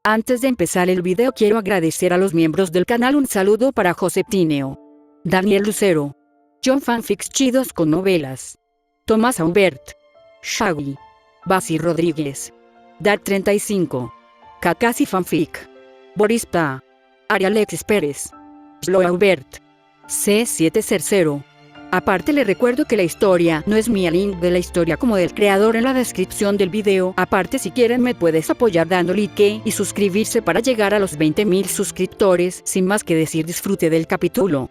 Antes de empezar el video quiero agradecer a los miembros del canal. Un saludo para José Tineo, Daniel Lucero, John Fanfics Chidos con Novelas, Tomás Aubert, Shaggy, Basi Rodríguez, Dad35, Kakasi Fanfic, Boris Pa, Arialexis Pérez, Slow Aubert, C700. Aparte le recuerdo que la historia no es mía, link de la historia como del creador en la descripción del video. Aparte, si quieren me puedes apoyar dando like y suscribirse para llegar a los 20.000 suscriptores. Sin más que decir, disfrute del capítulo.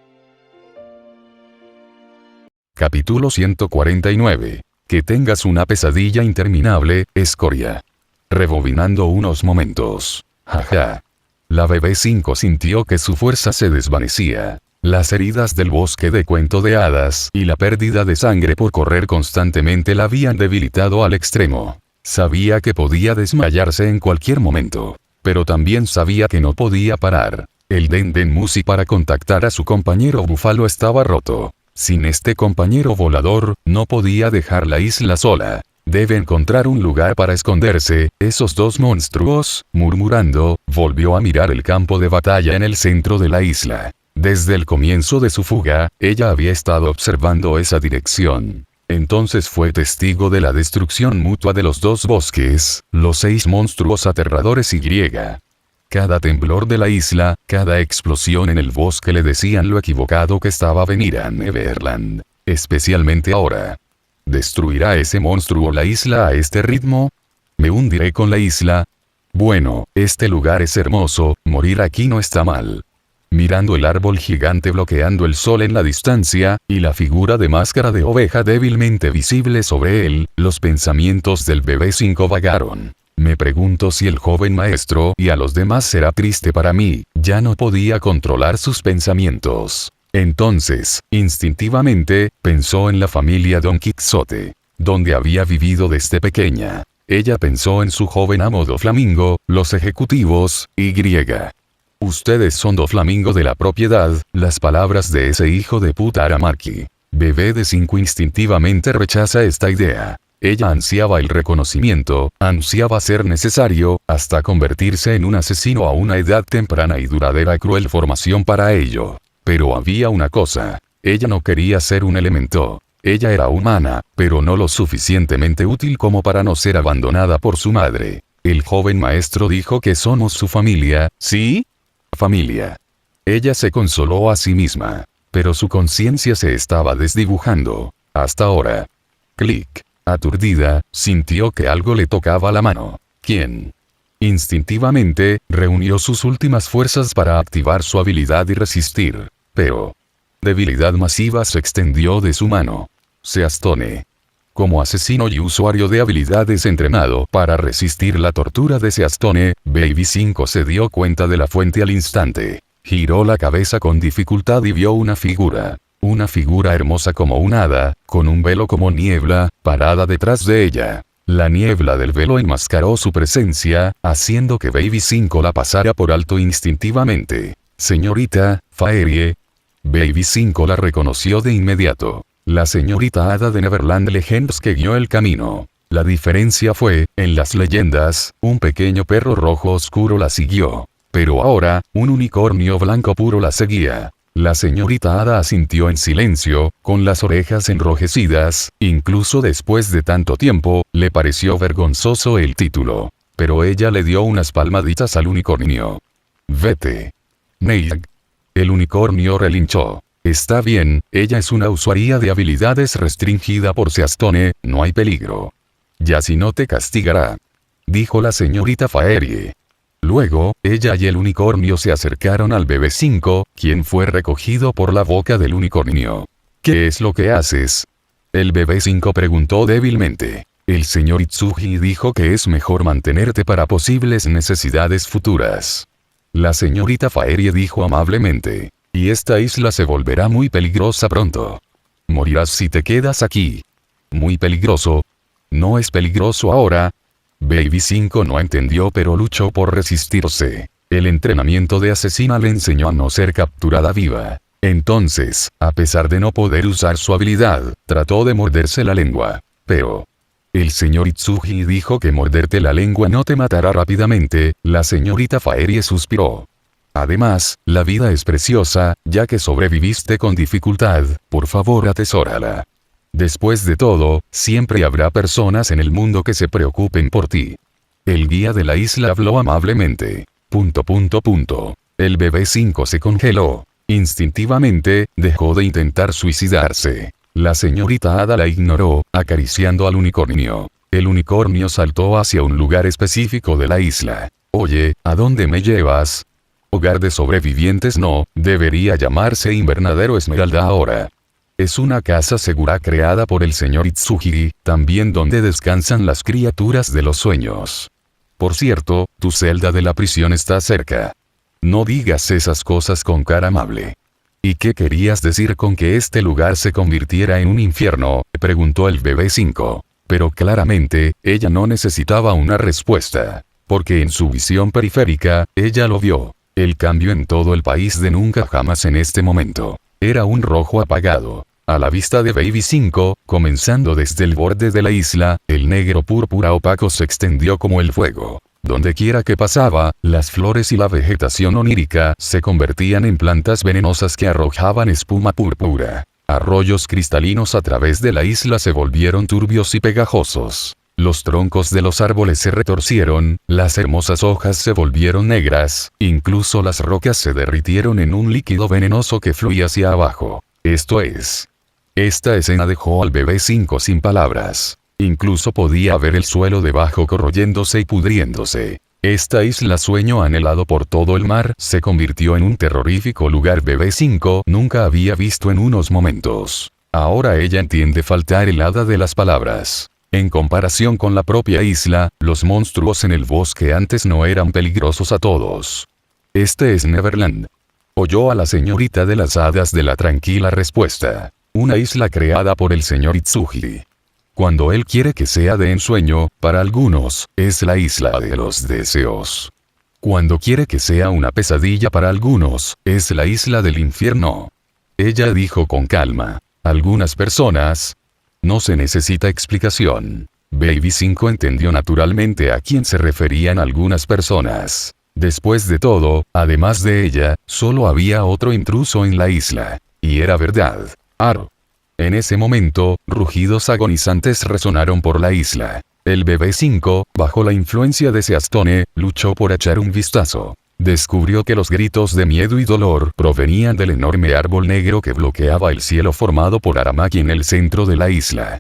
Capítulo 149. Que tengas una pesadilla interminable, escoria. Rebobinando unos momentos. Jaja. La bebé 5 sintió que su fuerza se desvanecía. Las heridas del bosque de cuento de hadas y la pérdida de sangre por correr constantemente la habían debilitado al extremo. Sabía que podía desmayarse en cualquier momento, pero también sabía que no podía parar. El Denden Musi para contactar a su compañero búfalo estaba roto. Sin este compañero volador, no podía dejar la isla sola. Debe encontrar un lugar para esconderse. Esos dos monstruos, murmurando, volvió a mirar el campo de batalla en el centro de la isla. Desde el comienzo de su fuga, ella había estado observando esa dirección. Entonces fue testigo de la destrucción mutua de los dos bosques, los 6 monstruos aterradores y griega. Cada temblor de la isla, cada explosión en el bosque le decían lo equivocado que estaba venir a Neverland. Especialmente ahora. ¿Destruirá ese monstruo la isla a este ritmo? ¿Me hundiré con la isla? Bueno, este lugar es hermoso, morir aquí no está mal. Mirando el árbol gigante bloqueando el sol en la distancia, y la figura de máscara de oveja débilmente visible sobre él, los pensamientos del bebé 5 vagaron. Me pregunto si el joven maestro y a los demás será triste para mí. Ya no podía controlar sus pensamientos. Entonces, instintivamente, pensó en la familia Don Quixote, donde había vivido desde pequeña. Ella pensó en su joven amo Doflamingo, los ejecutivos, y griega. Ustedes son Doflamingo de la propiedad, las palabras de ese hijo de puta Aramaki. Bebé de 5 instintivamente rechaza esta idea. Ella ansiaba el reconocimiento, ansiaba ser necesario, hasta convertirse en un asesino a una edad temprana y duradera cruel formación para ello. Pero había una cosa. Ella no quería ser un elemento. Ella era humana, pero no lo suficientemente útil como para no ser abandonada por su madre. El joven maestro dijo que somos su familia, ¿sí? Familia. Ella se consoló a sí misma. Pero su conciencia se estaba desdibujando. Hasta ahora. Clic. Aturdida, sintió que algo le tocaba la mano. ¿Quién? Instintivamente, reunió sus últimas fuerzas para activar su habilidad y resistir. Pero. Debilidad masiva se extendió de su mano. Seastone. Como asesino y usuario de habilidades entrenado para resistir la tortura de Seastone, Baby 5 se dio cuenta de la fuente al instante. Giró la cabeza con dificultad y vio una figura. Una figura hermosa como un hada, con un velo como niebla, parada detrás de ella. La niebla del velo enmascaró su presencia, haciendo que Baby 5 la pasara por alto instintivamente. Señorita Faerie. Baby 5 la reconoció de inmediato. La señorita Hada de Neverland Legends que guió el camino. La diferencia fue, en las leyendas, un pequeño perro rojo oscuro la siguió. Pero ahora, un unicornio blanco puro la seguía. La señorita Hada asintió en silencio, con las orejas enrojecidas, incluso después de tanto tiempo, le pareció vergonzoso el título. Pero ella le dio unas palmaditas al unicornio. Vete. Neig. El unicornio relinchó. Está bien, ella es una usuaria de habilidades restringida por Seastone, no hay peligro. Ya si no te castigará. Dijo la señorita Faerie. Luego, ella y el unicornio se acercaron al bebé 5, quien fue recogido por la boca del unicornio. ¿Qué es lo que haces? El bebé 5 preguntó débilmente. El señor Itsuji dijo que es mejor mantenerte para posibles necesidades futuras. La señorita Faerie dijo amablemente. Y esta isla se volverá muy peligrosa pronto. Morirás si te quedas aquí. Muy peligroso. ¿No es peligroso ahora? Baby 5 no entendió pero luchó por resistirse. El entrenamiento de asesina le enseñó a no ser capturada viva. Entonces, a pesar de no poder usar su habilidad, trató de morderse la lengua. Pero. El señor Itsuji dijo que morderte la lengua no te matará rápidamente, la señorita Faerie suspiró. Además, la vida es preciosa, ya que sobreviviste con dificultad, por favor atesórala. Después de todo, siempre habrá personas en el mundo que se preocupen por ti. El guía de la isla habló amablemente. El bebé 5 se congeló. Instintivamente, dejó de intentar suicidarse. La señorita Ada la ignoró, acariciando al unicornio. El unicornio saltó hacia un lugar específico de la isla. Oye, ¿a dónde me llevas? Hogar de sobrevivientes no, debería llamarse Invernadero Esmeralda ahora. Es una casa segura creada por el señor Itsuji, también donde descansan las criaturas de los sueños. Por cierto, tu celda de la prisión está cerca. No digas esas cosas con cara amable. ¿Y qué querías decir con que este lugar se convirtiera en un infierno?, preguntó el bebé 5. Pero claramente, ella no necesitaba una respuesta. Porque en su visión periférica, ella lo vio. El cambio en todo el país de nunca jamás en este momento. Era un rojo apagado. A la vista de Baby 5, comenzando desde el borde de la isla, el negro púrpura opaco se extendió como el fuego. Donde quiera que pasaba, las flores y la vegetación onírica se convertían en plantas venenosas que arrojaban espuma púrpura. Arroyos cristalinos a través de la isla se volvieron turbios y pegajosos. Los troncos de los árboles se retorcieron, las hermosas hojas se volvieron negras, incluso las rocas se derritieron en un líquido venenoso que fluía hacia abajo. Esto es. Esta escena dejó al bebé 5 sin palabras. Incluso podía ver el suelo debajo corroyéndose y pudriéndose. Esta isla sueño anhelado por todo el mar se convirtió en un terrorífico lugar. Bebé 5 nunca había visto en unos momentos. Ahora ella entiende faltar el hada de las palabras. En comparación con la propia isla, los monstruos en el bosque antes no eran peligrosos a todos. Este es Neverland. Oyó a la señorita de las hadas de la tranquila respuesta. Una isla creada por el señor Itsuji. Cuando él quiere que sea de ensueño, para algunos, es la isla de los deseos. Cuando quiere que sea una pesadilla para algunos, es la isla del infierno. Ella dijo con calma. Algunas personas. No se necesita explicación. Baby 5 entendió naturalmente a quién se referían algunas personas. Después de todo, además de ella, solo había otro intruso en la isla. Y era verdad. Aro. En ese momento, rugidos agonizantes resonaron por la isla. El bebé 5, bajo la influencia de Seastone, luchó por echar un vistazo. Descubrió que los gritos de miedo y dolor provenían del enorme árbol negro que bloqueaba el cielo formado por Aramaki en el centro de la isla.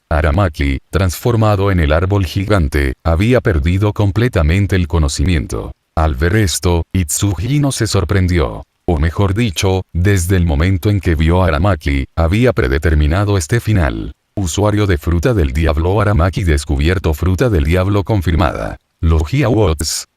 Aramaki, transformado en el árbol gigante, había perdido completamente el conocimiento. Al ver esto, Itsuji no se sorprendió. O mejor dicho, desde el momento en que vio a Aramaki, había predeterminado este final. Usuario de fruta del diablo Aramaki descubierto fruta del diablo confirmada. Logia Watts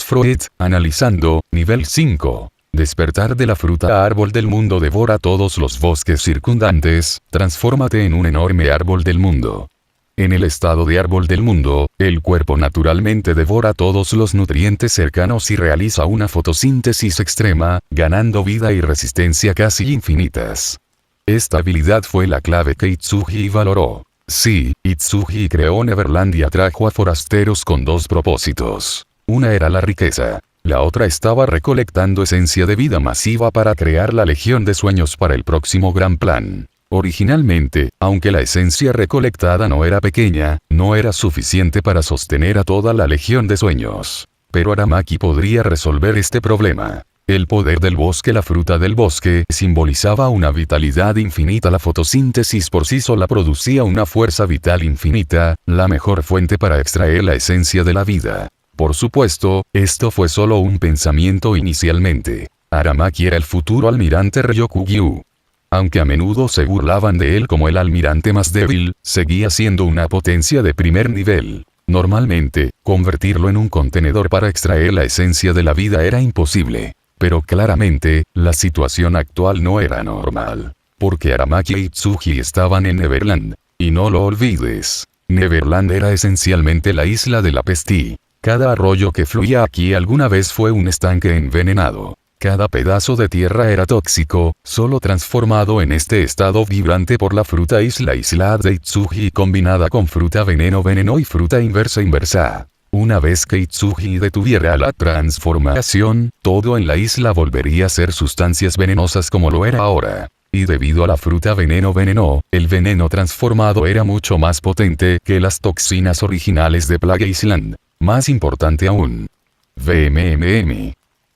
Fruit, analizando, nivel 5. Despertar de la fruta árbol del mundo devora todos los bosques circundantes, transfórmate en un enorme árbol del mundo. En el estado de árbol del mundo, el cuerpo naturalmente devora todos los nutrientes cercanos y realiza una fotosíntesis extrema, ganando vida y resistencia casi infinitas. Esta habilidad fue la clave que Itsuji valoró. Sí, Itsuji creó Neverland y atrajo a forasteros con dos propósitos. Una era la riqueza. La otra estaba recolectando esencia de vida masiva para crear la Legión de Sueños para el próximo gran plan. Originalmente, aunque la esencia recolectada no era pequeña, no era suficiente para sostener a toda la Legión de Sueños. Pero Aramaki podría resolver este problema. El poder del bosque, la fruta del bosque, simbolizaba una vitalidad infinita. La fotosíntesis por sí sola producía una fuerza vital infinita, la mejor fuente para extraer la esencia de la vida. Por supuesto, esto fue solo un pensamiento inicialmente. Aramaki era el futuro almirante Ryokugyu. Aunque a menudo se burlaban de él como el almirante más débil, seguía siendo una potencia de primer nivel. Normalmente, convertirlo en un contenedor para extraer la esencia de la vida era imposible. Pero claramente, la situación actual no era normal. Porque Aramaki e Itsuji estaban en Neverland. Y no lo olvides. Neverland era esencialmente la isla de la peste. Cada arroyo que fluía aquí alguna vez fue un estanque envenenado. Cada pedazo de tierra era tóxico, solo transformado en este estado vibrante por la fruta isla de Itsuhi combinada con fruta veneno y fruta inversa. Una vez que Itsuhi detuviera la transformación, todo en la isla volvería a ser sustancias venenosas como lo era ahora. Y debido a la fruta veneno, el veneno transformado era mucho más potente que las toxinas originales de Plague Island. Más importante aún.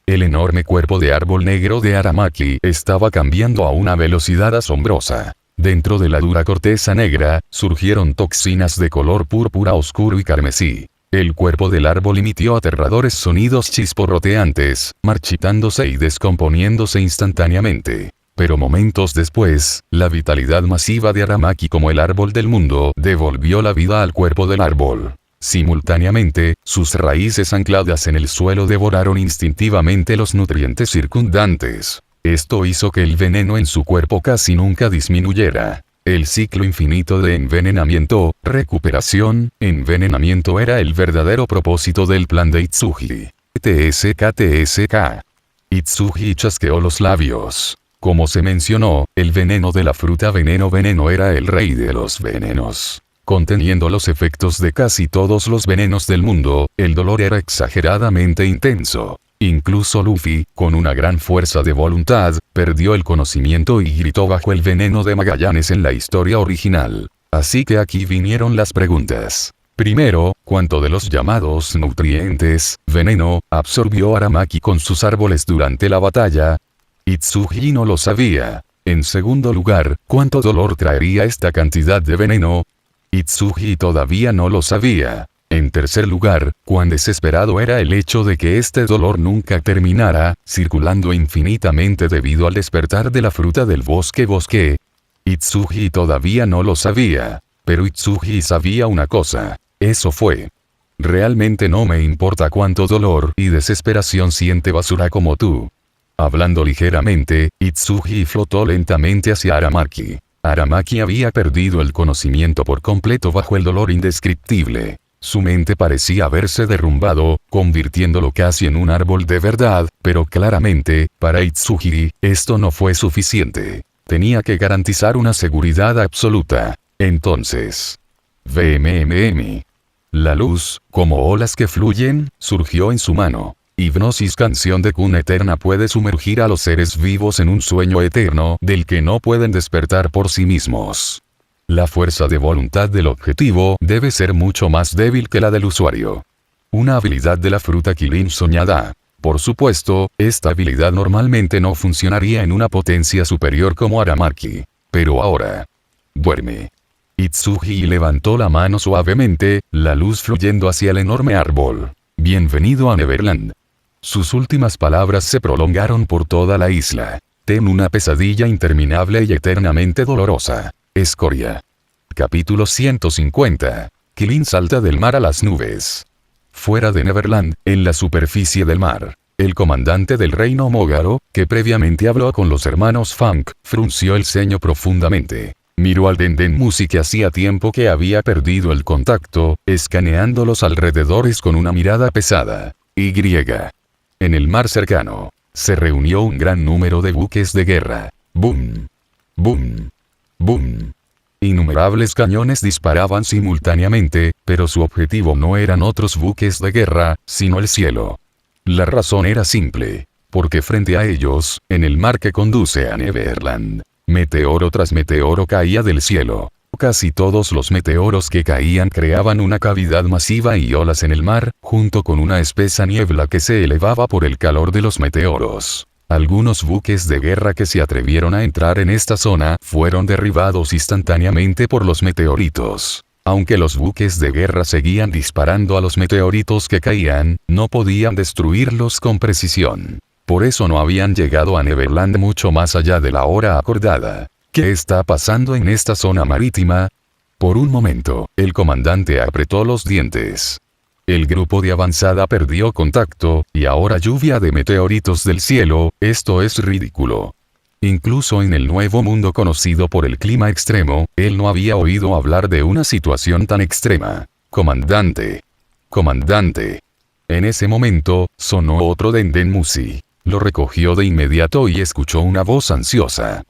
El enorme cuerpo de árbol negro de Aramaki estaba cambiando a una velocidad asombrosa. Dentro de la dura corteza negra, surgieron toxinas de color púrpura oscuro y carmesí. El cuerpo del árbol emitió aterradores sonidos chisporroteantes, marchitándose y descomponiéndose instantáneamente. Pero momentos después, la vitalidad masiva de Aramaki como el árbol del mundo devolvió la vida al cuerpo del árbol. Simultáneamente, sus raíces ancladas en el suelo devoraron instintivamente los nutrientes circundantes. Esto hizo que el veneno en su cuerpo casi nunca disminuyera. El ciclo infinito de envenenamiento, recuperación, envenenamiento era el verdadero propósito del plan de Itsuhi. TSK. Itsuhi chasqueó los labios. Como se mencionó, el veneno de la fruta veneno era el rey de los venenos. Conteniendo los efectos de casi todos los venenos del mundo, el dolor era exageradamente intenso. Incluso Luffy, con una gran fuerza de voluntad, perdió el conocimiento y gritó bajo el veneno de Magallanes en la historia original. Así que aquí vinieron las preguntas. Primero, ¿cuánto de los llamados nutrientes, veneno, absorbió Aramaki con sus árboles durante la batalla? Itsuhi no lo sabía. En segundo lugar, ¿cuánto dolor traería esta cantidad de veneno? Itsuhi todavía no lo sabía. En tercer lugar, cuán desesperado era el hecho de que este dolor nunca terminara, circulando infinitamente debido al despertar de la fruta del bosque. Itsuhi todavía no lo sabía. Pero Itsuhi sabía una cosa. Eso fue. Realmente no me importa cuánto dolor y desesperación siente basura como tú. Hablando ligeramente, Itsuhi flotó lentamente hacia Aramaki. Aramaki había perdido el conocimiento por completo bajo el dolor indescriptible. Su mente parecía haberse derrumbado, convirtiéndolo casi en un árbol de verdad, pero claramente, para Itsuhi, esto no fue suficiente. Tenía que garantizar una seguridad absoluta. Entonces. La luz, como olas que fluyen, surgió en su mano. Hipnosis canción de cuna eterna puede sumergir a los seres vivos en un sueño eterno del que no pueden despertar por sí mismos. La fuerza de voluntad del objetivo debe ser mucho más débil que la del usuario. Una habilidad de la fruta Kirin soñada. Por supuesto, esta habilidad normalmente no funcionaría en una potencia superior como Aramaki. Pero ahora. Duerme. Itsuhi levantó la mano suavemente, la luz fluyendo hacia el enorme árbol. Bienvenido a Neverland. Sus últimas palabras se prolongaron por toda la isla. Ten una pesadilla interminable y eternamente dolorosa. Escoria. Capítulo 150. Killin salta del mar a las nubes. Fuera de Neverland, en la superficie del mar, el comandante del reino Mogaro, que previamente habló con los hermanos Funk, frunció el ceño profundamente. Miró al Dendenmushi que hacía tiempo que había perdido el contacto, escaneando los alrededores con una mirada pesada. En el mar cercano, se reunió un gran número de buques de guerra. ¡Boom! ¡Boom! ¡Boom! Innumerables cañones disparaban simultáneamente, pero su objetivo no eran otros buques de guerra, sino el cielo. La razón era simple. Porque frente a ellos, en el mar que conduce a Neverland, meteoro tras meteoro caía del cielo. Casi todos los meteoros que caían creaban una cavidad masiva y olas en el mar, junto con una espesa niebla que se elevaba por el calor de los meteoros. Algunos buques de guerra que se atrevieron a entrar en esta zona fueron derribados instantáneamente por los meteoritos. Aunque los buques de guerra seguían disparando a los meteoritos que caían, no podían destruirlos con precisión. Por eso no habían llegado a Neverland mucho más allá de la hora acordada. ¿Qué está pasando en esta zona marítima? Por un momento, el comandante apretó los dientes. El grupo de avanzada perdió contacto, y ahora lluvia de meteoritos del cielo, esto es ridículo. Incluso en el nuevo mundo conocido por el clima extremo, él no había oído hablar de una situación tan extrema. Comandante. Comandante. En ese momento, sonó otro Dendenmushi. Lo recogió de inmediato y escuchó una voz ansiosa.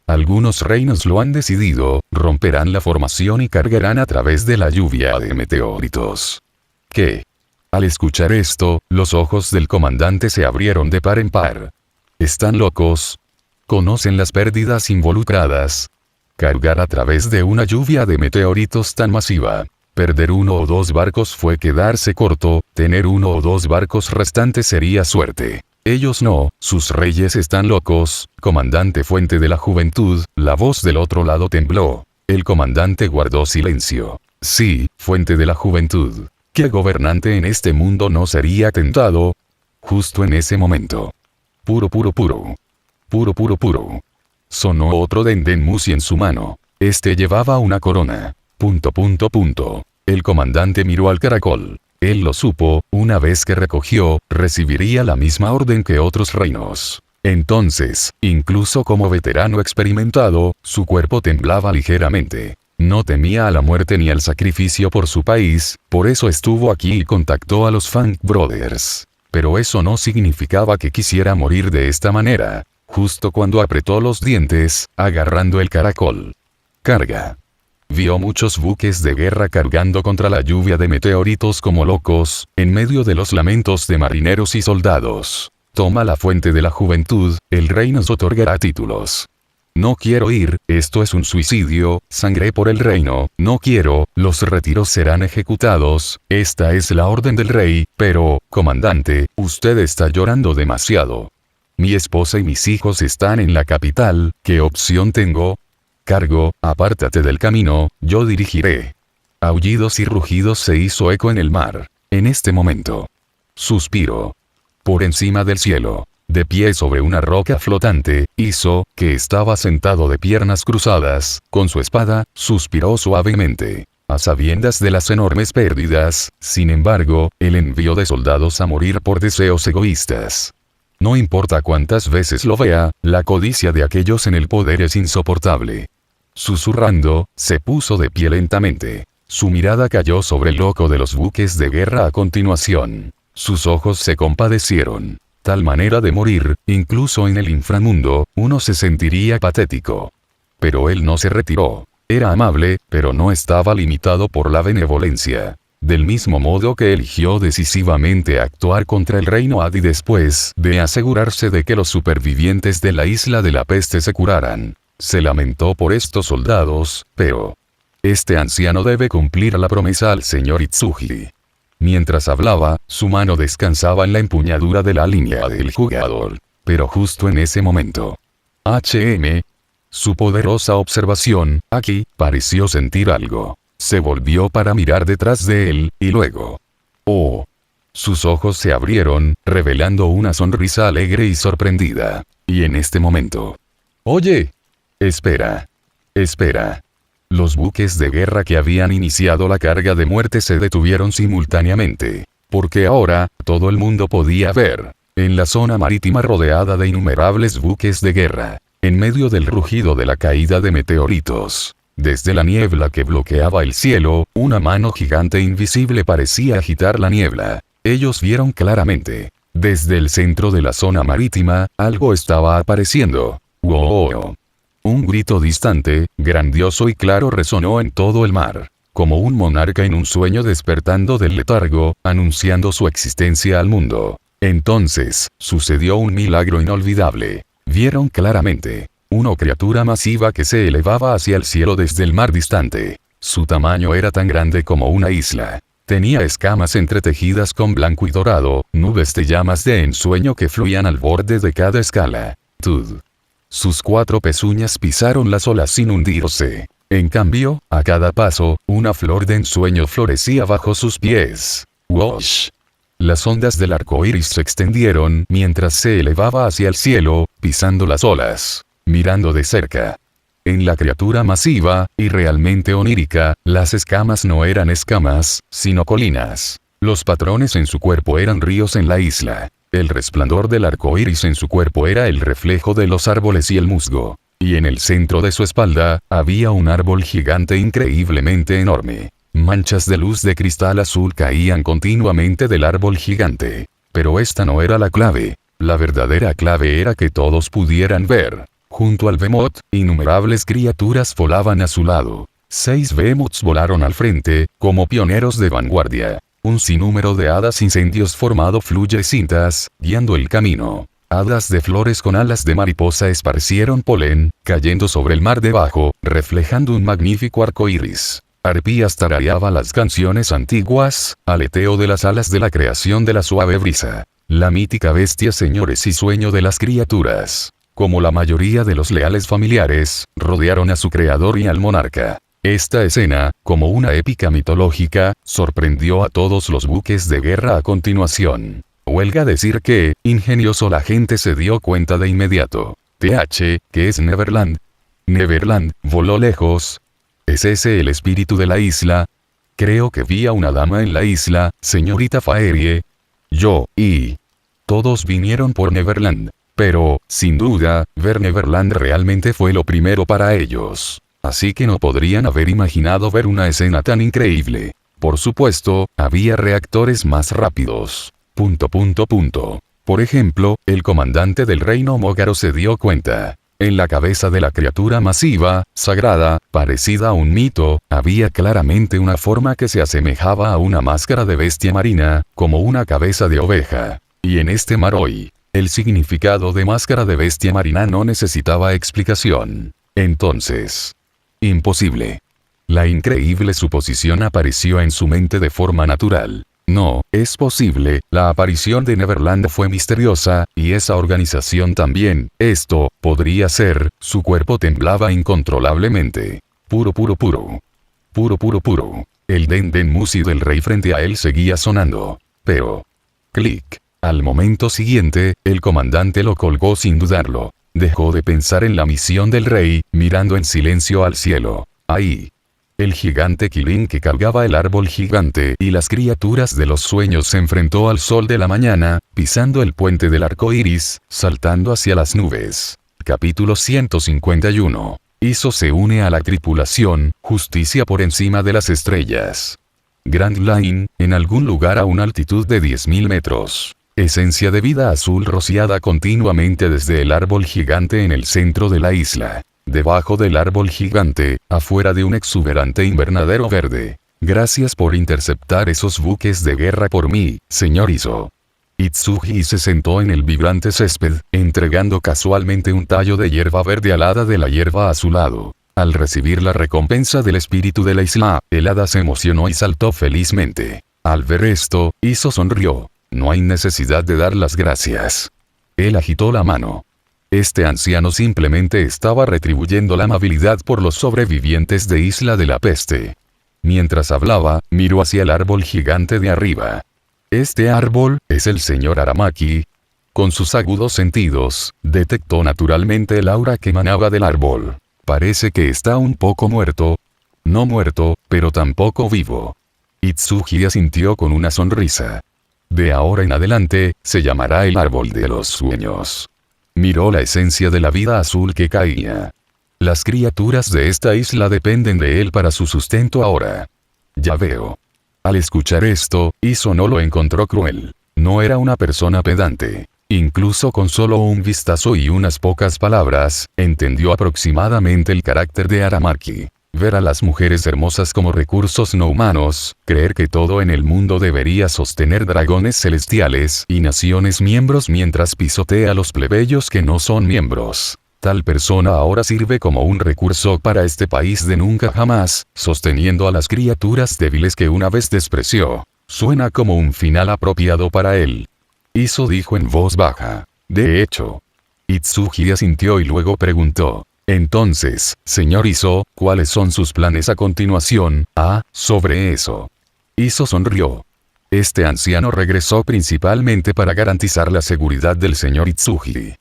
Algunos reinos lo han decidido, romperán la formación y cargarán a través de la lluvia de meteoritos. ¿Qué? Al escuchar esto, los ojos del comandante se abrieron de par en par. ¿Están locos? ¿Conocen las pérdidas involucradas? Cargar a través de una lluvia de meteoritos tan masiva. Perder 1 o 2 barcos fue quedarse corto, tener 1 o 2 barcos restantes sería suerte. Ellos no, sus reyes están locos, comandante Fuente de la Juventud. La voz del otro lado tembló. El comandante guardó silencio. Sí, Fuente de la Juventud. ¿Qué gobernante en este mundo no sería tentado? Justo en ese momento. Puro. Sonó otro Dendenmusi en su mano. Este llevaba una corona. El comandante miró al caracol. Él lo supo, una vez que recogió, recibiría la misma orden que otros reinos. Entonces, incluso como veterano experimentado, su cuerpo temblaba ligeramente. No temía a la muerte ni al sacrificio por su país, por eso estuvo aquí y contactó a los Fang Brothers. Pero eso no significaba que quisiera morir de esta manera. Justo cuando apretó los dientes, agarrando el caracol. Carga. Vio muchos buques de guerra cargando contra la lluvia de meteoritos como locos, en medio de los lamentos de marineros y soldados. Toma la Fuente de la Juventud, el rey nos otorgará títulos. No quiero ir, esto es un suicidio, sangré por el reino, no quiero, los retiros serán ejecutados, esta es la orden del rey, pero, comandante, usted está llorando demasiado. Mi esposa y mis hijos están en la capital, ¿qué opción tengo? Cargo, apártate del camino, yo dirigiré. Aullidos y rugidos se hizo eco en el mar. En este momento. Suspiro. Por encima del cielo, de pie sobre una roca flotante, Iso, que estaba sentado de piernas cruzadas, con su espada, suspiró suavemente. A sabiendas de las enormes pérdidas, sin embargo, él envió de soldados a morir por deseos egoístas. No importa cuántas veces lo vea, la codicia de aquellos en el poder es insoportable. Susurrando, se puso de pie lentamente. Su mirada cayó sobre el loco de los buques de guerra a continuación. Sus ojos se compadecieron. Tal manera de morir, incluso en el inframundo, uno se sentiría patético. Pero él no se retiró. Era amable, pero no estaba limitado por la benevolencia. Del mismo modo que eligió decisivamente actuar contra el reino Adi después de asegurarse de que los supervivientes de la isla de la peste se curaran. Se lamentó por estos soldados, pero este anciano debe cumplir la promesa al señor Itsuji. Mientras hablaba, su mano descansaba en la empuñadura de la línea del jugador. Pero justo en ese momento. Su poderosa observación, aquí, pareció sentir algo. Se volvió para mirar detrás de él, y luego. ¡Oh! Sus ojos se abrieron, revelando una sonrisa alegre y sorprendida. Y en este momento. ¡Oye! Espera. Los buques de guerra que habían iniciado la carga de muerte se detuvieron simultáneamente. Porque ahora, todo el mundo podía ver. En la zona marítima rodeada de innumerables buques de guerra. En medio del rugido de la caída de meteoritos. Desde la niebla que bloqueaba el cielo, una mano gigante invisible parecía agitar la niebla. Ellos vieron claramente. Desde el centro de la zona marítima, algo estaba apareciendo. ¡Wow! Un grito distante, grandioso y claro resonó en todo el mar. Como un monarca en un sueño despertando del letargo, anunciando su existencia al mundo. Entonces, sucedió un milagro inolvidable. Vieron claramente. Una criatura masiva que se elevaba hacia el cielo desde el mar distante. Su tamaño era tan grande como una isla. Tenía escamas entretejidas con blanco y dorado, nubes de llamas de ensueño que fluían al borde de cada escala. Sus 4 pezuñas pisaron las olas sin hundirse. En cambio, a cada paso, una flor de ensueño florecía bajo sus pies. ¡Wosh! Las ondas del arco iris se extendieron mientras se elevaba hacia el cielo, pisando las olas. Mirando de cerca. En la criatura masiva, y realmente onírica, las escamas no eran escamas, sino colinas. Los patrones en su cuerpo eran ríos en la isla. El resplandor del arco iris en su cuerpo era el reflejo de los árboles y el musgo. Y en el centro de su espalda, había un árbol gigante increíblemente enorme. Manchas de luz de cristal azul caían continuamente del árbol gigante. Pero esta no era la clave. La verdadera clave era que todos pudieran ver. Junto al Behemoth, innumerables criaturas volaban a su lado. 6 Behemoths volaron al frente, como pioneros de vanguardia. Un sinnúmero de hadas incendios formado fluye cintas, guiando el camino. Hadas de flores con alas de mariposa esparcieron polen, cayendo sobre el mar debajo, reflejando un magnífico arco iris. Arpías tarareaba las canciones antiguas, aleteo de las alas de la creación de la suave brisa. La mítica bestia señores y sueño de las criaturas. Como la mayoría de los leales familiares, rodearon a su creador y al monarca. Esta escena, como una épica mitológica, sorprendió a todos los buques de guerra a continuación. Huelga decir que, ingenioso, la gente se dio cuenta de inmediato. ¿Qué es Neverland? Neverland, voló lejos. ¿Es ese el espíritu de la isla? Creo que vi a una dama en la isla, señorita Faerie. Todos vinieron por Neverland. Pero, sin duda, ver Neverland realmente fue lo primero para ellos. Así que no podrían haber imaginado ver una escena tan increíble. Por supuesto, había reactores más rápidos. Por ejemplo, el comandante del reino Mogaro se dio cuenta. En la cabeza de la criatura masiva, sagrada, parecida a un mito, había claramente una forma que se asemejaba a una máscara de bestia marina, como una cabeza de oveja. Y en este mar hoy, el significado de máscara de bestia marina no necesitaba explicación. Entonces, imposible. La increíble suposición apareció en su mente de forma natural. No, es posible, la aparición de Neverland fue misteriosa, y esa organización también. Esto, podría ser, su cuerpo temblaba incontrolablemente. Puro. El den musi del rey frente a él seguía sonando. Pero, clic. Al momento siguiente, el comandante lo colgó sin dudarlo. Dejó de pensar en la misión del rey, mirando en silencio al cielo. Ahí. El gigante Kilin que cargaba el árbol gigante y las criaturas de los sueños se enfrentó al sol de la mañana, pisando el puente del arco iris, saltando hacia las nubes. Capítulo 151. Iso se une a la tripulación, justicia por encima de las estrellas. Grand Line, en algún lugar a una altitud de 10.000 metros. Esencia de vida azul rociada continuamente desde el árbol gigante en el centro de la isla. Debajo del árbol gigante, afuera de un exuberante invernadero verde. Gracias por interceptar esos buques de guerra por mí, señor Iso. Itsuji se sentó en el vibrante césped, entregando casualmente un tallo de hierba verde al hada de la hierba a su lado. Al recibir la recompensa del espíritu de la isla, el hada se emocionó y saltó felizmente. Al ver esto, Iso sonrió. No hay necesidad de dar las gracias. Él agitó la mano. Este anciano simplemente estaba retribuyendo la amabilidad por los sobrevivientes de Isla de la Peste. Mientras hablaba, miró hacia el árbol gigante de arriba. Este árbol, es el señor Aramaki. Con sus agudos sentidos, detectó naturalmente el aura que emanaba del árbol. Parece que está un poco muerto. No muerto, pero tampoco vivo. Itsuji asintió con una sonrisa. De ahora en adelante, se llamará el árbol de los sueños. Miró la esencia de la vida azul que caía. Las criaturas de esta isla dependen de él para su sustento ahora. Ya veo. Al escuchar esto, Iso no lo encontró cruel. No era una persona pedante. Incluso con solo un vistazo y unas pocas palabras, entendió aproximadamente el carácter de Aramaki. Ver a las mujeres hermosas como recursos no humanos, creer que todo en el mundo debería sostener dragones celestiales y naciones miembros mientras pisotea a los plebeyos que no son miembros. Tal persona ahora sirve como un recurso para este país de nunca jamás, sosteniendo a las criaturas débiles que una vez despreció. Suena como un final apropiado para él. Iso dijo en voz baja. De hecho. Itsuji asintió y luego preguntó. Entonces, señor Iso, ¿cuáles son sus planes a continuación? Sobre eso. Iso sonrió. Este anciano regresó principalmente para garantizar la seguridad del señor Itsuji.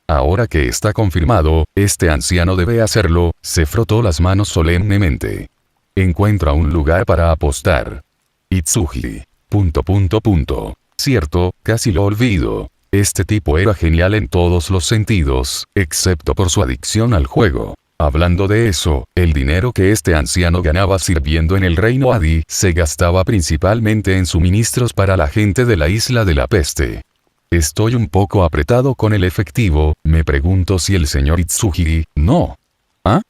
Ahora que está confirmado, este anciano debe hacerlo, se frotó las manos solemnemente. Encuentra un lugar para apostar. Itsuji. Cierto, casi lo olvido. Este tipo era genial en todos los sentidos, excepto por su adicción al juego. Hablando de eso, el dinero que este anciano ganaba sirviendo en el reino Adi se gastaba principalmente en suministros para la gente de la Isla de la Peste. Estoy un poco apretado con el efectivo, me pregunto si el señor Itsuhiri, no. ¿Ah?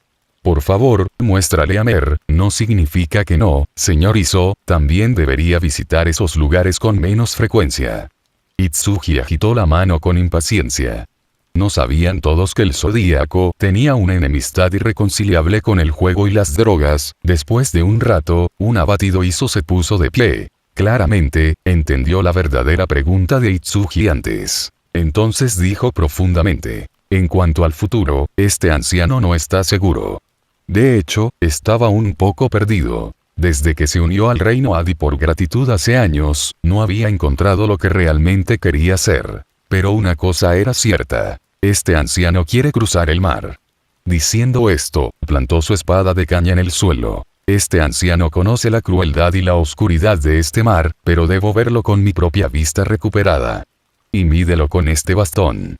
Por favor, muéstrale a Mer, no significa que no, señor Iso, también debería visitar esos lugares con menos frecuencia. Itsuhi agitó la mano con impaciencia. ¿No sabían todos que el Zodíaco tenía una enemistad irreconciliable con el juego y las drogas? Después de un rato, un abatido Iso se puso de pie. Claramente, entendió la verdadera pregunta de Itsuhi antes. Entonces dijo profundamente. En cuanto al futuro, este anciano no está seguro. De hecho, estaba un poco perdido. Desde que se unió al reino Adi por gratitud hace años, no había encontrado lo que realmente quería ser. Pero una cosa era cierta. Este anciano quiere cruzar el mar. Diciendo esto, plantó su espada de caña en el suelo. Este anciano conoce la crueldad y la oscuridad de este mar, pero debo verlo con mi propia vista recuperada. Y mídelo con este bastón.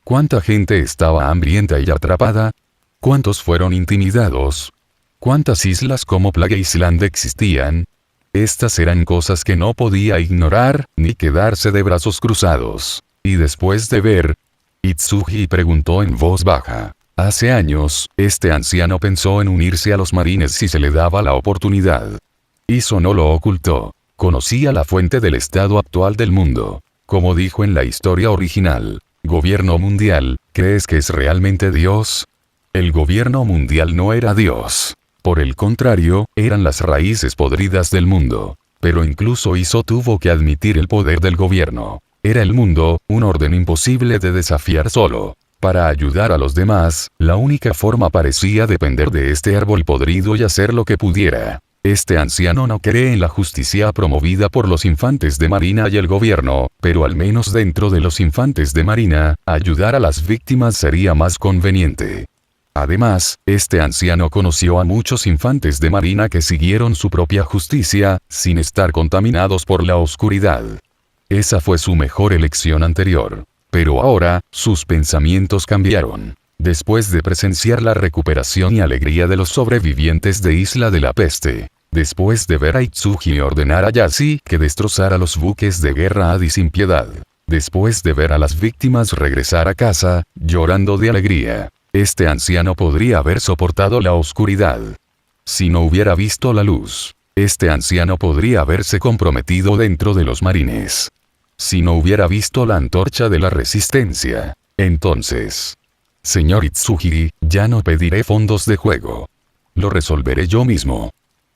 ¿Cuánta gente estaba hambrienta y atrapada? ¿Cuántos fueron intimidados? ¿Cuántas islas como Plague Island existían? Estas eran cosas que no podía ignorar, ni quedarse de brazos cruzados. Y después de ver, Itsuhi preguntó en voz baja. Hace años, este anciano pensó en unirse a los marines si se le daba la oportunidad. Iso no lo ocultó. Conocía la fuente del estado actual del mundo. Como dijo en la historia original, gobierno mundial, ¿crees que es realmente Dios? El gobierno mundial no era Dios. Por el contrario, eran las raíces podridas del mundo. Pero incluso Iso tuvo que admitir el poder del gobierno. Era el mundo, un orden imposible de desafiar solo. Para ayudar a los demás, la única forma parecía depender de este árbol podrido y hacer lo que pudiera. Este anciano no cree en la justicia promovida por los infantes de marina y el gobierno, pero al menos dentro de los infantes de marina, ayudar a las víctimas sería más conveniente. Además, este anciano conoció a muchos infantes de marina que siguieron su propia justicia, sin estar contaminados por la oscuridad. Esa fue su mejor elección anterior. Pero ahora, sus pensamientos cambiaron. Después de presenciar la recuperación y alegría de los sobrevivientes de Isla de la Peste. Después de ver a Itsuhi ordenar a Yashi que destrozara los buques de guerra Adi sin piedad. Después de ver a las víctimas regresar a casa, llorando de alegría. Este anciano podría haber soportado la oscuridad. Si no hubiera visto la luz. Este anciano podría haberse comprometido dentro de los marines. Si no hubiera visto la antorcha de la resistencia. Entonces. Señor Itsuhiri, ya no pediré fondos de juego. Lo resolveré yo mismo.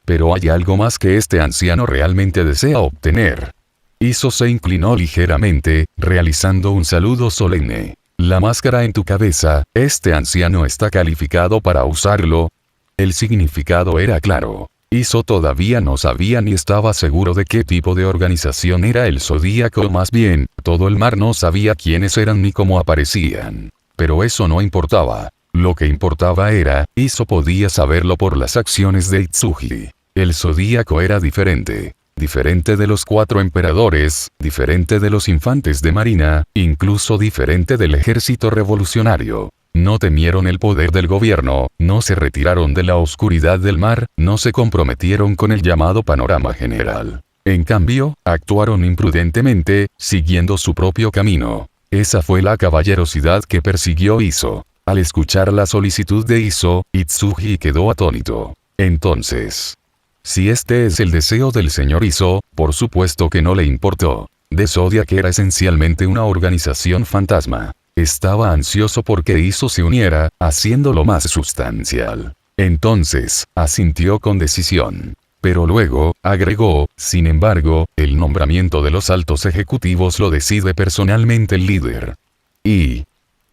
Pero hay algo más que este anciano realmente desea obtener. Iso se inclinó ligeramente, realizando un saludo solemne. La máscara en tu cabeza, este anciano está calificado para usarlo. El significado era claro. Iso todavía no sabía ni estaba seguro de qué tipo de organización era el Zodíaco, más bien, todo el mar no sabía quiénes eran ni cómo aparecían. Pero eso no importaba. Lo que importaba era, Iso podía saberlo por las acciones de Itsuhi. El Zodíaco era diferente. Diferente de los 4 emperadores, diferente de los infantes de marina, incluso diferente del ejército revolucionario. No temieron el poder del gobierno, no se retiraron de la oscuridad del mar, no se comprometieron con el llamado panorama general. En cambio, actuaron imprudentemente, siguiendo su propio camino. Esa fue la caballerosidad que persiguió Iso. Al escuchar la solicitud de Iso, Itsuhi quedó atónito. Entonces, si este es el deseo del señor Iso, por supuesto que no le importó. The Zodiac era esencialmente una organización fantasma. Estaba ansioso porque Iso se uniera, haciéndolo más sustancial. Entonces, asintió con decisión. Pero luego, agregó, sin embargo, el nombramiento de los altos ejecutivos lo decide personalmente el líder. Y,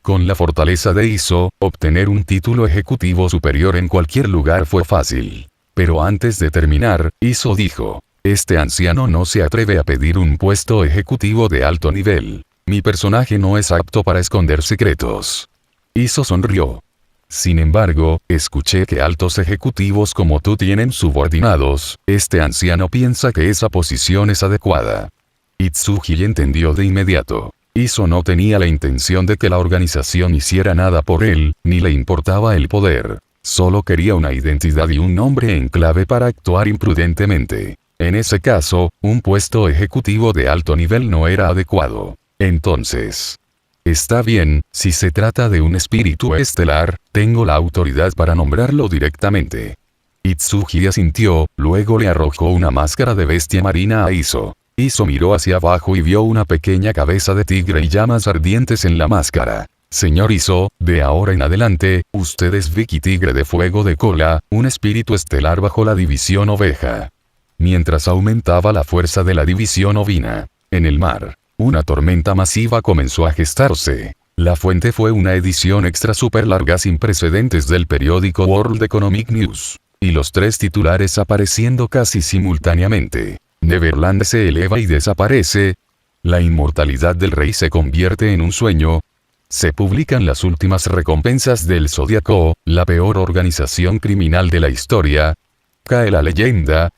con la fortaleza de Iso, obtener un título ejecutivo superior en cualquier lugar fue fácil. Pero antes de terminar, Iso dijo, este anciano no se atreve a pedir un puesto ejecutivo de alto nivel. Mi personaje no es apto para esconder secretos. Iso sonrió. Sin embargo, escuché que altos ejecutivos como tú tienen subordinados, este anciano piensa que esa posición es adecuada. Itsuhi entendió de inmediato. Iso no tenía la intención de que la organización hiciera nada por él, ni le importaba el poder. Solo quería una identidad y un nombre en clave para actuar imprudentemente. En ese caso, un puesto ejecutivo de alto nivel no era adecuado. Entonces, está bien, si se trata de un espíritu estelar, tengo la autoridad para nombrarlo directamente. Itsuji asintió, luego le arrojó una máscara de bestia marina a Iso. Iso miró hacia abajo y vio una pequeña cabeza de tigre y llamas ardientes en la máscara. Señor Iso, de ahora en adelante, usted es Vicky Tigre de Fuego de Cola, un espíritu estelar bajo la división oveja. Mientras aumentaba la fuerza de la división ovina, en el mar, una tormenta masiva comenzó a gestarse. La fuente fue una edición extra super larga sin precedentes del periódico World Economic News. Y los 3 titulares apareciendo casi simultáneamente. Neverland se eleva y desaparece. La inmortalidad del rey se convierte en un sueño. Se publican las últimas recompensas del Zodíaco, la peor organización criminal de la historia. Cae la leyenda.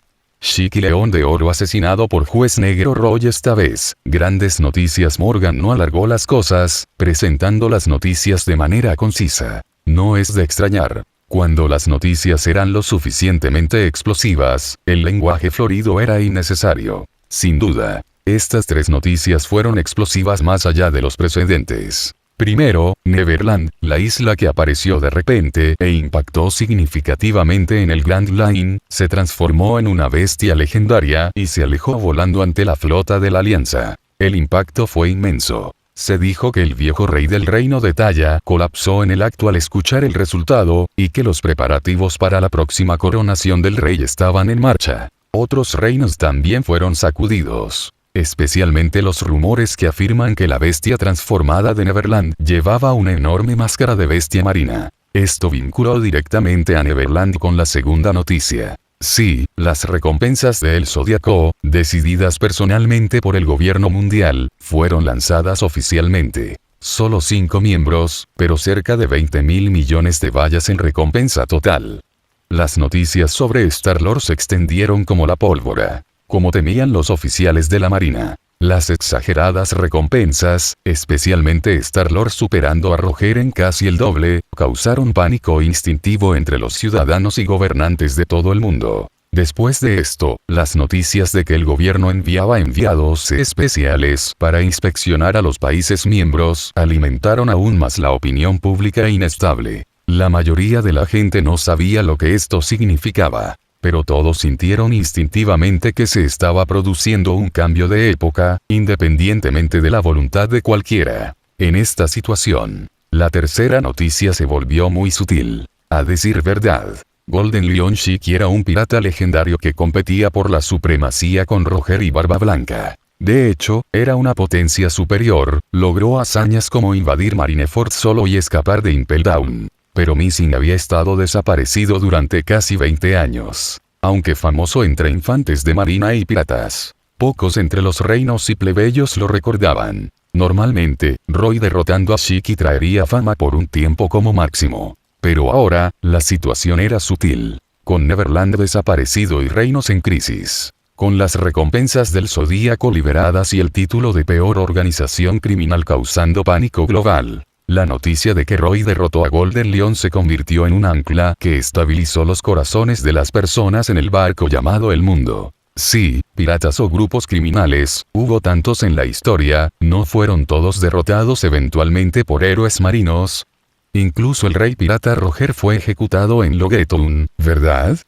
Shiki León de Oro asesinado por juez negro Roy esta vez. Grandes noticias. Morgan no alargó las cosas, presentando las noticias de manera concisa. No es de extrañar. Cuando las noticias eran lo suficientemente explosivas, el lenguaje florido era innecesario. Sin duda, estas 3 noticias fueron explosivas más allá de los precedentes. Primero, Neverland, la isla que apareció de repente e impactó significativamente en el Grand Line, se transformó en una bestia legendaria y se alejó volando ante la flota de la Alianza. El impacto fue inmenso. Se dijo que el viejo rey del reino de Talla colapsó en el acto al escuchar el resultado, y que los preparativos para la próxima coronación del rey estaban en marcha. Otros reinos también fueron sacudidos. Especialmente los rumores que afirman que la bestia transformada de Neverland llevaba una enorme máscara de bestia marina. Esto vinculó directamente a Neverland con la segunda noticia. Sí, las recompensas de El Zodíaco, decididas personalmente por el gobierno mundial, fueron lanzadas oficialmente. Solo 5 miembros, pero cerca de 20.000 millones de vallas en recompensa total. Las noticias sobre Star-Lord se extendieron como la pólvora. Como temían los oficiales de la Marina. Las exageradas recompensas, especialmente Star-Lord superando a Roger en casi el doble, causaron pánico instintivo entre los ciudadanos y gobernantes de todo el mundo. Después de esto, las noticias de que el gobierno enviaba enviados especiales para inspeccionar a los países miembros alimentaron aún más la opinión pública inestable. La mayoría de la gente no sabía lo que esto significaba. Pero todos sintieron instintivamente que se estaba produciendo un cambio de época, independientemente de la voluntad de cualquiera. En esta situación, la tercera noticia se volvió muy sutil. A decir verdad, Golden Lion Shiki era un pirata legendario que competía por la supremacía con Roger y Barba Blanca. De hecho, era una potencia superior, logró hazañas como invadir Marineford solo y escapar de Impel Down. Pero Missing había estado desaparecido durante casi 20 años. Aunque famoso entre infantes de marina y piratas, pocos entre los reinos y plebeyos lo recordaban. Normalmente, Roy derrotando a Shiki traería fama por un tiempo como máximo. Pero ahora, la situación era sutil. Con Neverland desaparecido y reinos en crisis. Con las recompensas del Zodíaco liberadas y el título de peor organización criminal causando pánico global. La noticia de que Roy derrotó a Golden Lion se convirtió en un ancla que estabilizó los corazones de las personas en el barco llamado El Mundo. Sí, piratas o grupos criminales, hubo tantos en la historia, ¿no fueron todos derrotados eventualmente por héroes marinos? Incluso el rey pirata Roger fue ejecutado en Loguetown, ¿verdad?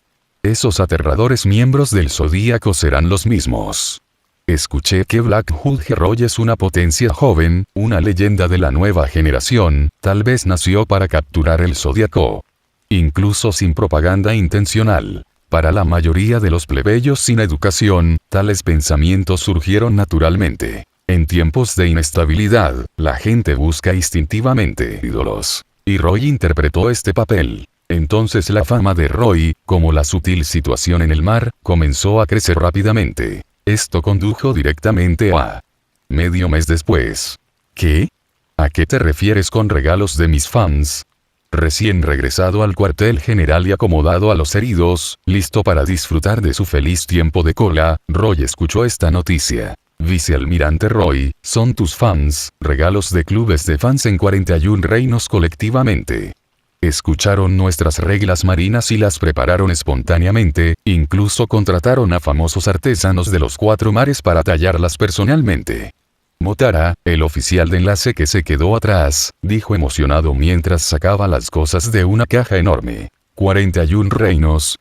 Esos aterradores miembros del Zodíaco serán los mismos. Escuché que Black Hood Roy es una potencia joven, una leyenda de la nueva generación, tal vez nació para capturar el Zodíaco. Incluso sin propaganda intencional. Para la mayoría de los plebeyos sin educación, tales pensamientos surgieron naturalmente. En tiempos de inestabilidad, la gente busca instintivamente ídolos. Y Roy interpretó este papel. Entonces la fama de Roy, como la sutil situación en el mar, comenzó a crecer rápidamente. Esto condujo directamente a... medio mes después. ¿Qué? ¿A qué te refieres con regalos de mis fans? Recién regresado al cuartel general y acomodado a los heridos, listo para disfrutar de su feliz tiempo de cola, Roy escuchó esta noticia. Vicealmirante Roy, son tus fans, regalos de clubes de fans en 41 reinos colectivamente. Escucharon nuestras reglas marinas y las prepararon espontáneamente, incluso contrataron a famosos artesanos de los 4 mares para tallarlas personalmente. Motara, el oficial de enlace que se quedó atrás, dijo emocionado mientras sacaba las cosas de una caja enorme. 41 reinos.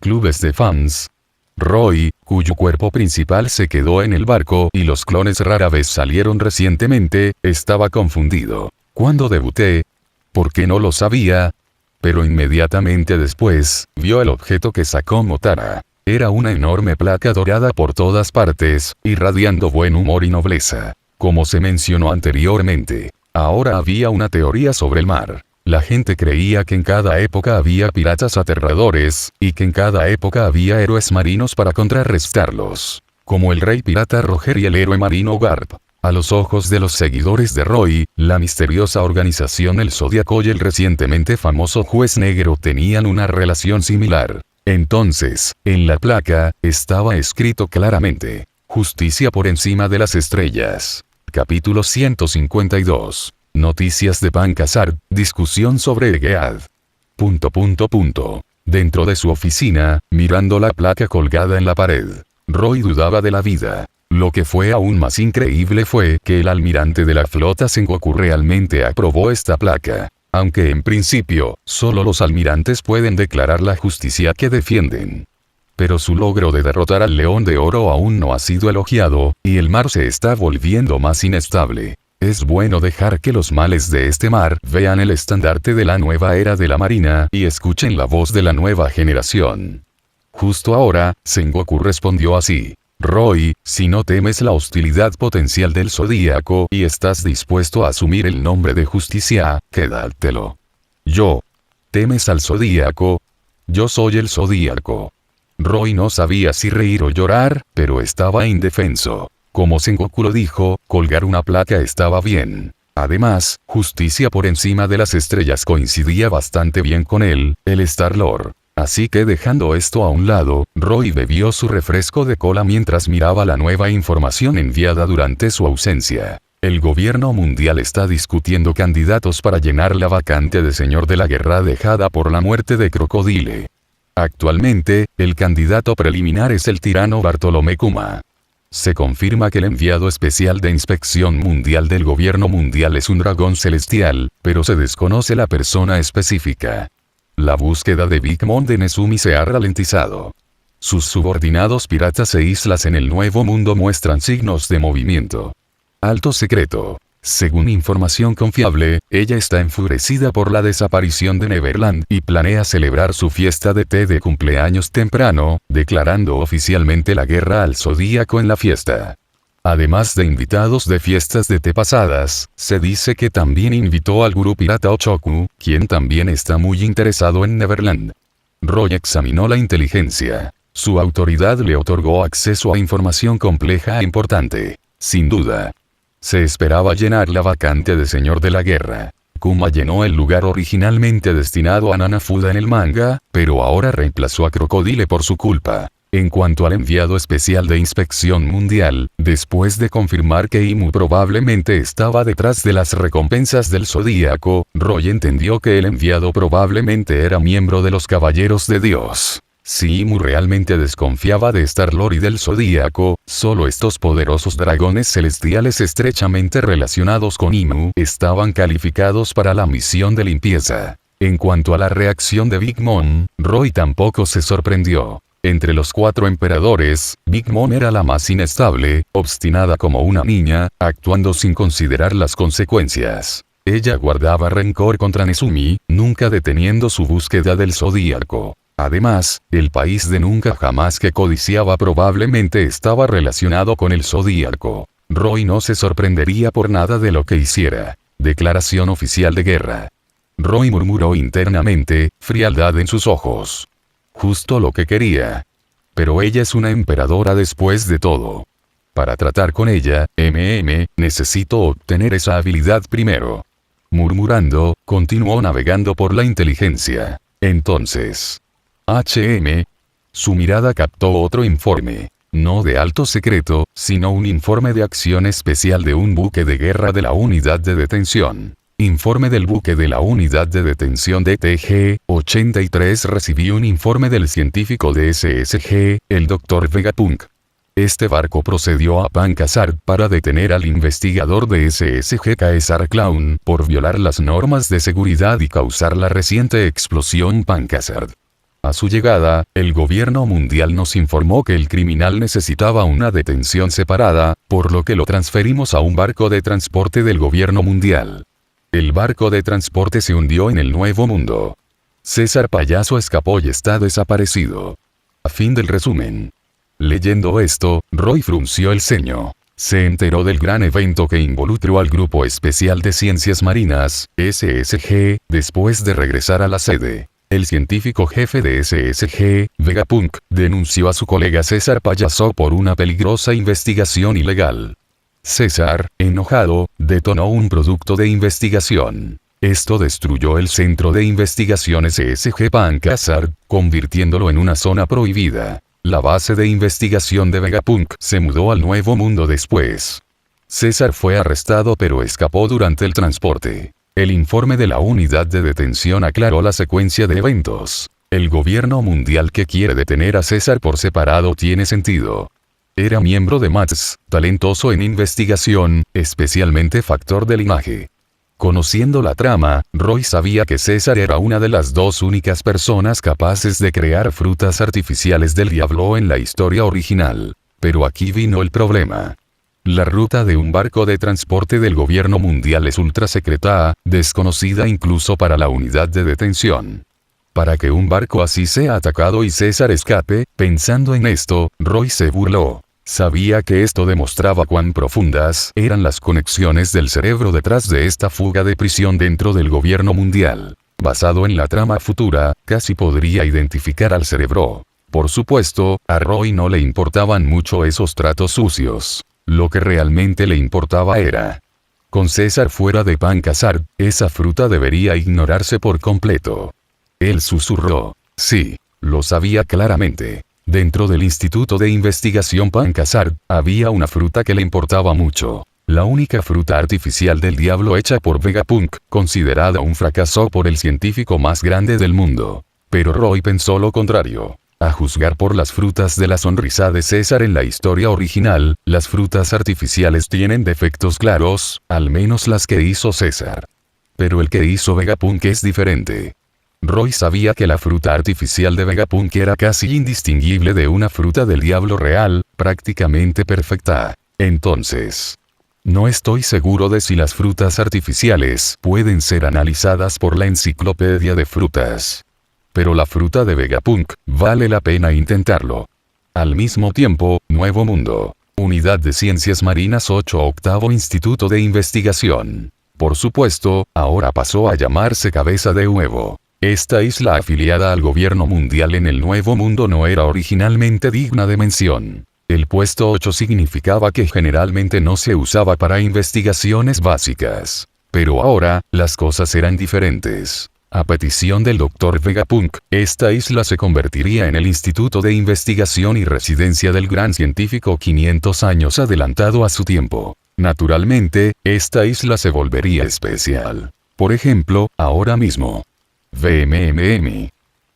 Clubes de fans. Roy, cuyo cuerpo principal se quedó en el barco y los clones rara vez salieron recientemente, estaba confundido. ¿Cuándo debuté? ¿Por qué no lo sabía? Pero inmediatamente después, vio el objeto que sacó Motara. Era una enorme placa dorada por todas partes, irradiando buen humor y nobleza. Como se mencionó anteriormente, ahora había una teoría sobre el mar. La gente creía que en cada época había piratas aterradores, y que en cada época había héroes marinos para contrarrestarlos. Como el rey pirata Roger y el héroe marino Garp. A los ojos de los seguidores de Roy, la misteriosa organización El Zodíaco y el recientemente famoso Juez Negro tenían una relación similar. Entonces, en la placa, estaba escrito claramente: Justicia por encima de las estrellas. Capítulo 152. Noticias de Pancasar, discusión sobre Egead. Dentro de su oficina, mirando la placa colgada en la pared, Roy dudaba de la vida. Lo que fue aún más increíble fue que el almirante de la flota Sengoku realmente aprobó esta placa. Aunque en principio, solo los almirantes pueden declarar la justicia que defienden. Pero su logro de derrotar al León de Oro aún no ha sido elogiado, y el mar se está volviendo más inestable. Es bueno dejar que los males de este mar vean el estandarte de la nueva era de la marina y escuchen la voz de la nueva generación. Justo ahora, Sengoku respondió así: Roy, si no temes la hostilidad potencial del Zodíaco y estás dispuesto a asumir el nombre de justicia, quédatelo. Yo. ¿Temes al Zodíaco? Yo soy el Zodíaco. Roy no sabía si reír o llorar, pero estaba indefenso. Como Sengoku lo dijo, colgar una placa estaba bien. Además, justicia por encima de las estrellas coincidía bastante bien con él, el Star-Lord. Así que dejando esto a un lado, Roy bebió su refresco de cola mientras miraba la nueva información enviada durante su ausencia. El gobierno mundial está discutiendo candidatos para llenar la vacante de señor de la guerra dejada por la muerte de Crocodile. Actualmente, el candidato preliminar es el tirano Bartolomé Kuma. Se confirma que el enviado especial de inspección mundial del gobierno mundial es un dragón celestial, pero se desconoce la persona específica. La búsqueda de Big Mom de Nezumi se ha ralentizado. Sus subordinados piratas e islas en el Nuevo Mundo muestran signos de movimiento. Alto secreto. Según información confiable, ella está enfurecida por la desaparición de Neverland y planea celebrar su fiesta de té de cumpleaños temprano, declarando oficialmente la guerra al Zodíaco en la fiesta. Además de invitados de fiestas de té pasadas, se dice que también invitó al gurú pirata Ochoku, quien también está muy interesado en Neverland. Roy examinó la inteligencia. Su autoridad le otorgó acceso a información compleja e importante. Sin duda. Se esperaba llenar la vacante de señor de la guerra. Kuma llenó el lugar originalmente destinado a Nanafuda en el manga, pero ahora reemplazó a Crocodile por su culpa. En cuanto al enviado especial de inspección mundial, después de confirmar que Imu probablemente estaba detrás de las recompensas del Zodíaco, Roy entendió que el enviado probablemente era miembro de los Caballeros de Dios. Si Imu realmente desconfiaba de Star-Lord y del Zodíaco, solo estos poderosos dragones celestiales estrechamente relacionados con Imu estaban calificados para la misión de limpieza. En cuanto a la reacción de Big Mom, Roy tampoco se sorprendió. Entre los 4 emperadores, Big Mom era la más inestable, obstinada como una niña, actuando sin considerar las consecuencias. Ella guardaba rencor contra Nezumi, nunca deteniendo su búsqueda del Zodíaco. Además, el país de nunca jamás que codiciaba probablemente estaba relacionado con el Zodíaco. Roy no se sorprendería por nada de lo que hiciera. Declaración oficial de guerra. Roy murmuró internamente, frialdad en sus ojos. Justo lo que quería. Pero ella es una emperadora después de todo. Para tratar con ella, necesito obtener esa habilidad primero. Murmurando, continuó navegando por la inteligencia. Entonces. Su mirada captó otro informe. No de alto secreto, sino un informe de acción especial de un buque de guerra de la unidad de detención. Informe del buque de la unidad de detención de TG-83 recibió un informe del científico de SSG, el Dr. Vegapunk. Este barco procedió a Pankasar para detener al investigador de SSG Caesar Clown por violar las normas de seguridad y causar la reciente explosión Pankasar. A su llegada, el gobierno mundial nos informó que el criminal necesitaba una detención separada, por lo que lo transferimos a un barco de transporte del gobierno mundial. El barco de transporte se hundió en el Nuevo Mundo. César Payaso escapó y está desaparecido. A fin del resumen. Leyendo esto, Roy frunció el ceño. Se enteró del gran evento que involucró al Grupo Especial de Ciencias Marinas, SSG, después de regresar a la sede. El científico jefe de SSG, Vegapunk, denunció a su colega César Payaso por una peligrosa investigación ilegal. César, enojado, detonó un producto de investigación. Esto destruyó el centro de investigaciones SSG Pankasar, convirtiéndolo en una zona prohibida. La base de investigación de Vegapunk se mudó al Nuevo Mundo después. César fue arrestado pero escapó durante el transporte. El informe de la unidad de detención aclaró la secuencia de eventos. El gobierno mundial que quiere detener a César por separado tiene sentido. Era miembro de MATS, talentoso en investigación, especialmente factor de linaje. Conociendo la trama, Roy sabía que César era una de las dos únicas personas capaces de crear frutas artificiales del diablo en la historia original. Pero aquí vino el problema. La ruta de un barco de transporte del gobierno mundial es ultra secreta, desconocida incluso para la unidad de detención. Para que un barco así sea atacado y César escape, pensando en esto, Roy se burló. Sabía que esto demostraba cuán profundas eran las conexiones del cerebro detrás de esta fuga de prisión dentro del gobierno mundial. Basado en la trama futura, casi podría identificar al cerebro. Por supuesto, a Roy no le importaban mucho esos tratos sucios. Lo que realmente le importaba era: con César fuera de Pankasar, esa fruta debería ignorarse por completo. Él susurró. Sí, lo sabía claramente. Dentro del Instituto de Investigación Pankasar, había una fruta que le importaba mucho. La única fruta artificial del diablo hecha por Vegapunk, considerada un fracaso por el científico más grande del mundo. Pero Roy pensó lo contrario. A juzgar por las frutas de la sonrisa de César en la historia original, las frutas artificiales tienen defectos claros, al menos las que hizo César. Pero el que hizo Vegapunk es diferente. Roy sabía que la fruta artificial de Vegapunk era casi indistinguible de una fruta del diablo real, prácticamente perfecta. Entonces, no estoy seguro de si las frutas artificiales pueden ser analizadas por la enciclopedia de frutas. Pero la fruta de Vegapunk, vale la pena intentarlo. Al mismo tiempo, Nuevo Mundo. Unidad de Ciencias Marinas 8 Octavo Instituto de Investigación. Por supuesto, ahora pasó a llamarse Cabeza de Huevo. Esta isla afiliada al gobierno mundial en el Nuevo Mundo no era originalmente digna de mención. El puesto 8 significaba que generalmente no se usaba para investigaciones básicas. Pero ahora, las cosas eran diferentes. A petición del Dr. Vegapunk, esta isla se convertiría en el Instituto de Investigación y Residencia del gran científico 500 años adelantado a su tiempo. Naturalmente, esta isla se volvería especial. Por ejemplo, ahora mismo. VMMM.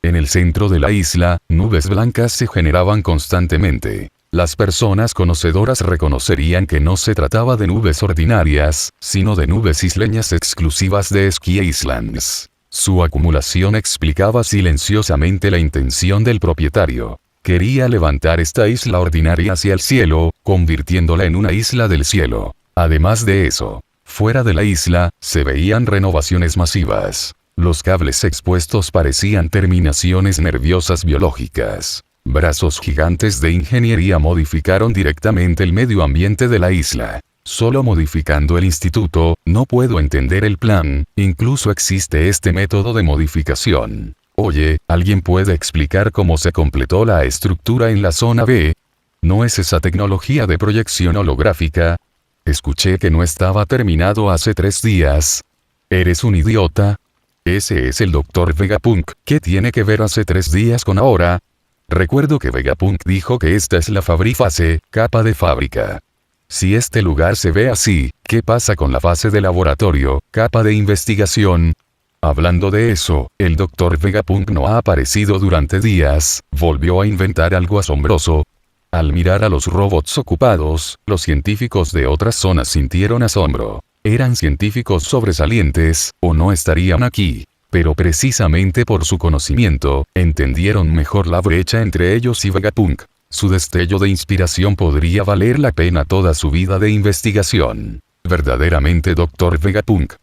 En el centro de la isla, nubes blancas se generaban constantemente. Las personas conocedoras reconocerían que no se trataba de nubes ordinarias, sino de nubes isleñas exclusivas de Ski Islands. Su acumulación explicaba silenciosamente la intención del propietario. Quería levantar esta isla ordinaria hacia el cielo, convirtiéndola en una isla del cielo. Además de eso, fuera de la isla, se veían renovaciones masivas. Los cables expuestos parecían terminaciones nerviosas biológicas. Brazos gigantes de ingeniería modificaron directamente el medio ambiente de la isla. Solo modificando el instituto, no puedo entender el plan, incluso existe este método de modificación. Oye, ¿alguien puede explicar cómo se completó la estructura en la zona B? ¿No es esa tecnología de proyección holográfica? Escuché que no estaba terminado hace 3 días. ¿Eres un idiota? Ese es el Dr. Vegapunk. ¿Qué tiene que ver hace 3 días con ahora? Recuerdo que Vegapunk dijo que esta es la fase, capa de fábrica. Si este lugar se ve así, ¿qué pasa con la fase de laboratorio, capa de investigación? Hablando de eso, el Dr. Vegapunk no ha aparecido durante días, volvió a inventar algo asombroso. Al mirar a los robots ocupados, los científicos de otras zonas sintieron asombro. Eran científicos sobresalientes, o no estarían aquí. Pero precisamente por su conocimiento, entendieron mejor la brecha entre ellos y Vegapunk. Su destello de inspiración podría valer la pena toda su vida de investigación. Verdaderamente Dr. Vegapunk.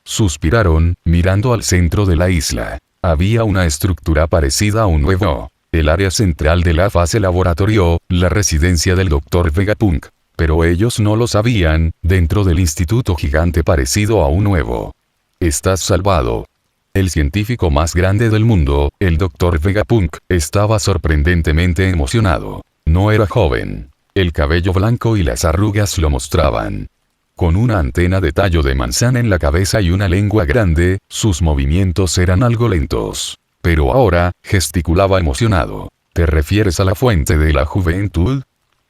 Suspiraron, mirando al centro de la isla. Había una estructura parecida a un huevo. El área central de la fase laboratorio, la residencia del Dr. Vegapunk. Pero ellos no lo sabían, dentro del instituto gigante parecido a un huevo. Estás salvado. El científico más grande del mundo, el Dr. Vegapunk, estaba sorprendentemente emocionado. No era joven. El cabello blanco y las arrugas lo mostraban. Con una antena de tallo de manzana en la cabeza y una lengua grande, sus movimientos eran algo lentos. Pero ahora, gesticulaba emocionado. ¿Te refieres a la fuente de la juventud?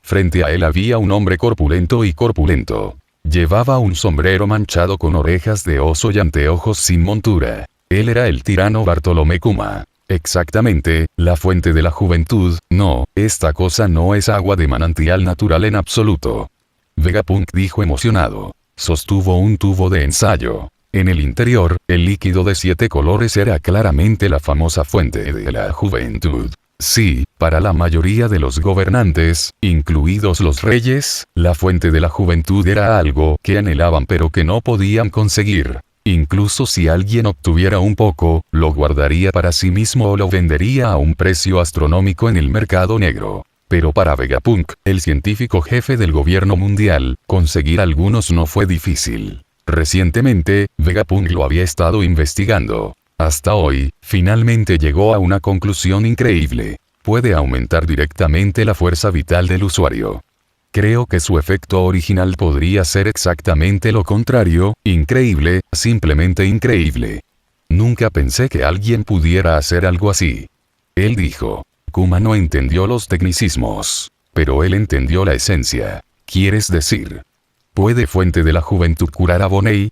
Frente a él había un hombre corpulento y corpulento. Llevaba un sombrero manchado con orejas de oso y anteojos sin montura. Él era el tirano Bartolomé Kuma. Exactamente, la fuente de la juventud. No, esta cosa no es agua de manantial natural en absoluto. Vegapunk dijo emocionado. Sostuvo un tubo de ensayo. En el interior, el líquido de 7 colores era claramente la famosa fuente de la juventud. Sí, para la mayoría de los gobernantes, incluidos los reyes, la fuente de la juventud era algo que anhelaban pero que no podían conseguir. Incluso si alguien obtuviera un poco, lo guardaría para sí mismo o lo vendería a un precio astronómico en el mercado negro. Pero para Vegapunk, el científico jefe del gobierno mundial, conseguir algunos no fue difícil. Recientemente, Vegapunk lo había estado investigando. Hasta hoy, finalmente llegó a una conclusión increíble. Puede aumentar directamente la fuerza vital del usuario. Creo que su efecto original podría ser exactamente lo contrario, increíble, simplemente increíble. Nunca pensé que alguien pudiera hacer algo así. Él dijo. Kuma no entendió los tecnicismos. Pero él entendió la esencia. ¿Quieres decir? ¿Puede fuente de la juventud curar a Boney?